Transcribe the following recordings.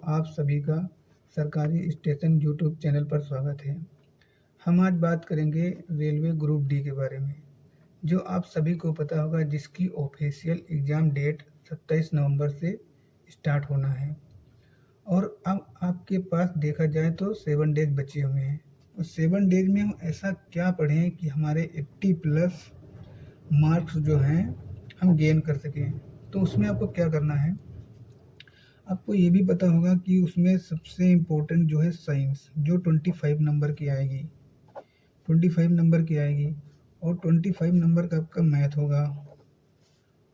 आप सभी का सरकारी स्टेशन यूट्यूब चैनल पर स्वागत है। हम आज बात करेंगे रेलवे ग्रुप डी के बारे में, जो आप सभी को पता होगा, जिसकी ऑफिशियल एग्ज़ाम डेट 27 नवंबर से स्टार्ट होना है। और अब आपके पास देखा जाए तो 7 डेज बचे हुए हैं। उस 7 डेज में हम ऐसा क्या पढ़ें कि हमारे 80 प्लस मार्क्स जो हैं हम गेन कर सकें। तो उसमें आपको क्या करना है, आपको ये भी पता होगा कि उसमें सबसे इम्पोर्टेंट जो है साइंस, जो 25 नंबर की आएगी, 25 नंबर की आएगी। और 25 नंबर का आपका मैथ होगा,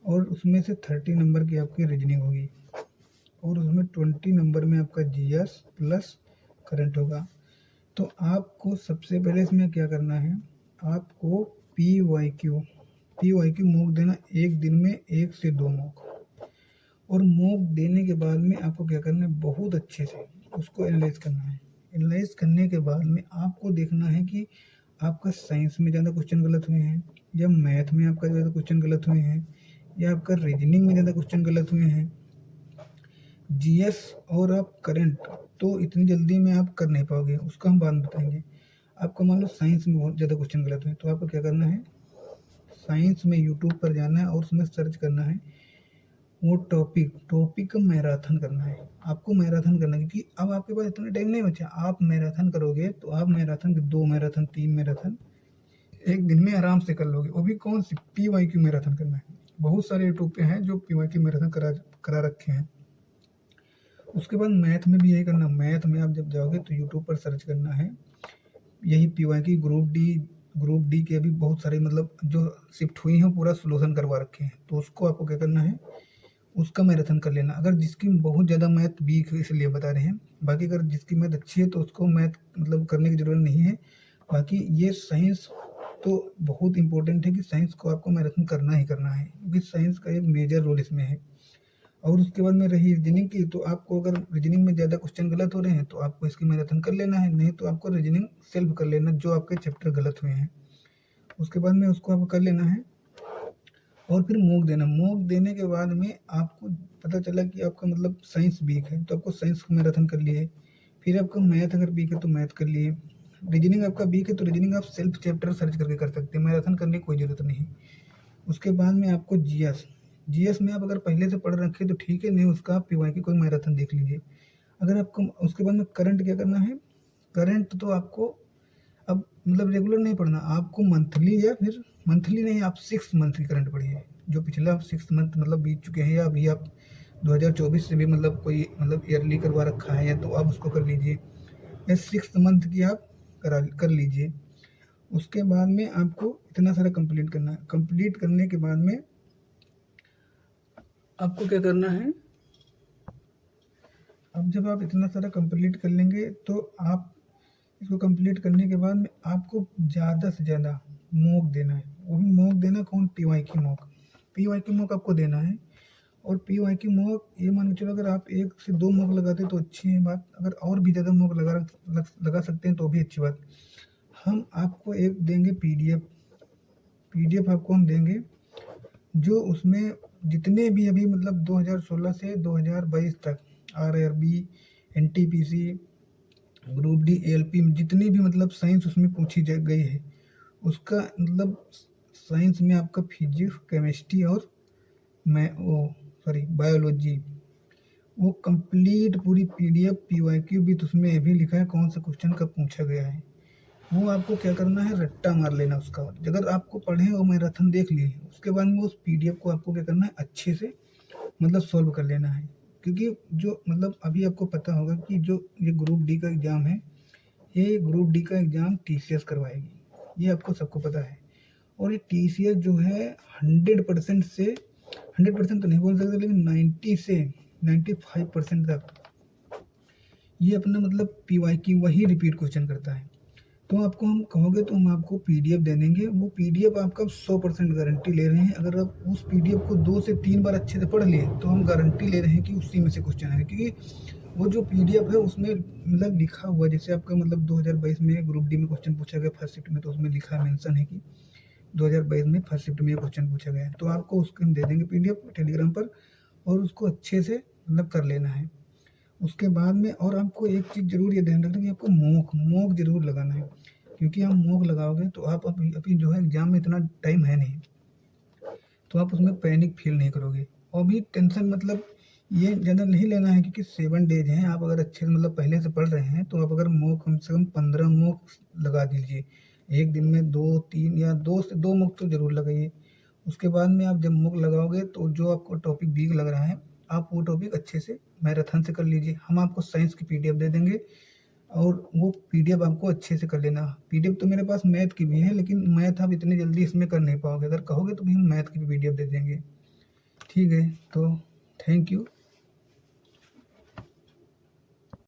और उसमें से 30 नंबर की आपकी रीजनिंग होगी, और उसमें 20 नंबर में आपका जीएस प्लस करंट होगा। तो आपको सबसे पहले इसमें क्या करना है, आपको पी वाई क्यू मॉक देना, एक दिन में 1 से 2 मॉक। और मॉक देने के बाद में आपको क्या करना है, बहुत अच्छे से उसको एनालाइज करना है। एनालाइज करने के बाद में आपको देखना है कि आपका साइंस में ज़्यादा क्वेश्चन गलत हुए हैं, या मैथ में आपका ज़्यादा क्वेश्चन गलत हुए हैं, या आपका रीजनिंग में ज़्यादा क्वेश्चन गलत हुए हैं। जीएस और आप करंट तो इतनी जल्दी में आप कर नहीं पाओगे, उसका हम बाद में बताएंगे। आपका मान लो साइंस में बहुत ज़्यादा क्वेश्चन गलत हुए, तो आपको क्या करना है, साइंस में यूट्यूब पर जाना है और उसमें सर्च करना है वो टॉपिक का मैराथन करना है। आपको मैराथन करना है, क्योंकि अब आपके पास इतना टाइम नहीं बचा। आप मैराथन करोगे तो आप मैराथन 2 मैराथन 3 मैराथन एक दिन में आराम से कर लोगे। वो भी कौन सी, पी वाई क्यू मैराथन करना है। बहुत सारे यूट्यूब पे हैं जो पी वाई क्यू मैराथन करा रखे हैं। उसके बाद मैथ में भी यही करना। मैथ में आप जब जाओगे तो यूट्यूब पर सर्च करना है यही पी वाई की ग्रुप डी के भी बहुत सारे मतलब जो शिफ्ट हुई हैं पूरा सोल्यूशन करवा रखे हैं। तो उसको आपको क्या करना है, उसका मैराथन कर लेना। अगर जिसकी बहुत ज़्यादा मैथ वीक है इसलिए बता रहे हैं, बाकी अगर जिसकी मैथ अच्छी है तो उसको मैथ मतलब करने की ज़रूरत नहीं है। बाकी ये साइंस तो बहुत इंपॉर्टेंट है कि साइंस को आपको मैराथन करना ही करना है, क्योंकि साइंस का एक मेजर रोल इसमें है। और उसके बाद में रही रीजनिंग की, तो आपको अगर रीजनिंग में ज़्यादा क्वेश्चन गलत हो रहे हैं तो आपको इसकी मैराथन कर लेना है, नहीं तो आपको रीजनिंग सेल्फ कर लेना जो आपके चैप्टर गलत हुए हैं। उसके बाद में उसको आपको कर लेना है और फिर मॉक देना। मॉक देने के बाद में आपको पता चला कि आपका मतलब साइंस वीक है तो आपको साइंस को मैराथन कर लिए। फिर आपका मैथ अगर वीक है तो मैथ कर लिए। रीजनिंग आपका वीक है तो रीजनिंग आप सेल्फ चैप्टर सर्च करके कर सकते हैं, मैराथन करने की कोई ज़रूरत नहीं। उसके बाद में आपको जीएस में आप अगर पहले से पढ़ रखे तो ठीक है, नहीं उसका आप पीवाई की कोई मैराथन देख लीजिए। अगर आपको उसके बाद में करंट क्या करना है, करंट तो आपको अब मतलब रेगुलर नहीं पढ़ना, आपको मंथली या फिर मंथली नहीं, आप 6 मंथ की करंट पढ़िए। जो पिछला 6 मंथ मतलब बीत चुके हैं, या अभी आप 2024 से भी मतलब कोई मतलब ईयरली करवा रखा है या तो आप उसको कर लीजिए, या 6 मंथ की आप कर लीजिए। उसके बाद में आपको इतना सारा कंप्लीट करना है। कंप्लीट करने के बाद में आपको क्या करना है, अब जब आप इतना सारा कंप्लीट कर लेंगे तो आप इसको कंप्लीट करने के बाद में आपको ज़्यादा से ज़्यादा मॉक देना है। वो भी मॉक देना कौन, पी वाई की मॉक। पी वाई की मॉक आपको देना है। और पी वाई की मॉक ये मान के चलो, अगर आप 1 से 2 मॉक लगाते तो अच्छी है बात, अगर और भी ज़्यादा मॉक लगा सकते हैं तो भी अच्छी बात। हम आपको एक देंगे पीडीएफ आपको हम देंगे, जो उसमें जितने भी अभी मतलब 2016 से 2022 तक RRB, NTPC, group D, ALP में जितनी भी मतलब साइंस उसमें पूछी गई है, उसका मतलब साइंस में आपका फिजिक्स, केमिस्ट्री और बायोलॉजी, वो कंप्लीट पूरी पीडीएफ पीवाईक्यू भी तो उसमें ये भी लिखा है कौन सा क्वेश्चन कब पूछा गया है। वो आपको क्या करना है, रट्टा मार लेना उसका। अगर आपको पढ़े और मैराथन देख लिए, उसके बाद में उस पीडीएफ को आपको क्या करना है, अच्छे से मतलब सॉल्व कर लेना है। क्योंकि जो मतलब अभी आपको पता होगा कि जो ये ग्रुप डी का एग्ज़ाम है, ये ग्रुप डी का एग्ज़ाम टीसीएस करवाएगी, ये आपको सबको पता है। और ये टीसीएस जो है 100% से 100% तो नहीं बोल सकते, लेकिन 90 से 95% तक ये अपना मतलब पीवाई की वही रिपीट क्वेश्चन करता है। तो आपको हम कहोगे तो हम आपको पीडीएफ दे देंगे। वो पीडीएफ आपका 100% गारंटी ले रहे हैं। अगर आप उस पीडीएफ को 2 से 3 बार अच्छे से पढ़ लिए तो हम गारंटी ले रहे हैं कि उसी में से क्वेश्चन आएगा। क्योंकि वो जो पीडीएफ है उसमें मतलब लिखा हुआ, जैसे आपका मतलब 2022 में ग्रुप डी में क्वेश्चन पूछा गया फर्स्ट शिफ्ट में, तो उसमें लिखा मेंशन है कि 2022 में फर्स्ट शिफ्ट में ये क्वेश्चन पूछा गया है। तो आपको उसको हम दे देंगे पीडीएफ टेलीग्राम पर, और उसको अच्छे से मतलब कर लेना है। उसके बाद में और आपको एक चीज़ ज़रूर ये ध्यान रखना है कि आपको मॉक ज़रूर लगाना है, क्योंकि आप मॉक लगाओगे तो आप अभी जो है एग्ज़ाम में इतना टाइम है नहीं, तो आप उसमें पैनिक फील नहीं करोगे। और भी टेंशन मतलब ये ज़्यादा नहीं लेना है, क्योंकि 7 डेज हैं। आप अगर अच्छे से मतलब पहले से पढ़ रहे हैं तो आप अगर मॉक कम से कम 15 मॉक लगा दीजिए। एक दिन में 2-3 या 2 से 2 मॉक तो ज़रूर लगाइए। उसके बाद में आप जब मॉक लगाओगे तो जो आपको टॉपिक वीक लग रहा है, आप वो टॉपिक अच्छे से मैराथन से कर लीजिए। हम आपको साइंस की पीडीएफ दे देंगे और वो पीडीएफ आपको अच्छे से कर लेना। पीडीएफ तो मेरे पास मैथ की भी है, लेकिन मैथ आप इतनी जल्दी इसमें कर नहीं पाओगे। अगर कहोगे तो भी हम मैथ की भी पीडीएफ दे देंगे। ठीक है, तो थैंक यू।